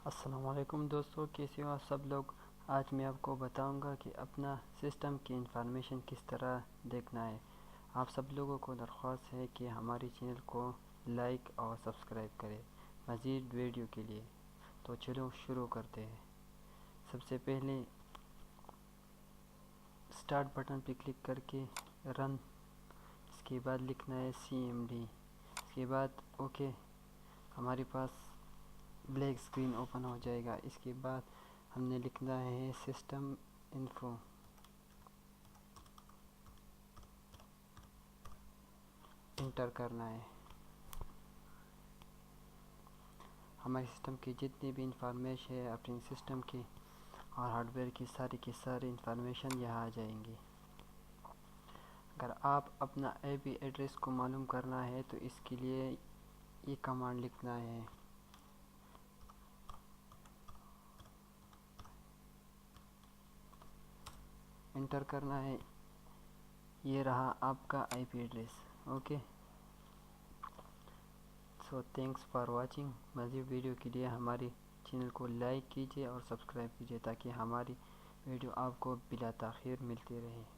السلام علیکم دوستو، کیسے ہو آپ سب لوگ؟ آج میں آپ کو بتاؤں گا کہ اپنا سسٹم کی انفارمیشن کس طرح دیکھنا ہے۔ آپ سب لوگوں کو درخواست ہے کہ ہماری چینل کو لائک اور سبسکرائب کریں مزید ویڈیو کے لیے۔ تو چلو شروع کرتے ہیں۔ سب سے پہلے سٹارٹ بٹن پہ کلک کر کے رن، اس کے بعد لکھنا ہے CMD، اس کے بعد اوکے۔ ہمارے پاس بلیک اسکرین اوپن ہو جائے گا۔ اس کے بعد ہم نے لکھنا ہے سسٹم انفو، انٹر کرنا ہے۔ ہمارے سسٹم کی جتنی بھی انفارمیشن ہے اپنے سسٹم کی اور ہارڈ ویئر کی ساری انفارمیشن یہاں آ جائیں گی۔ اگر آپ اپنا IP ایڈریس کو معلوم کرنا ہے تو اس کے لیے یہ کمانڈ لکھنا ہے، انٹر کرنا ہے۔ یہ رہا آپ کا IP address. Okay, so thanks for watching. مزید ویڈیو کے لیے ہماری چینل کو لائک کیجیے اور سبسکرائب کیجیے تاکہ ہماری ویڈیو آپ کو بلا تاخیر ملتی رہے۔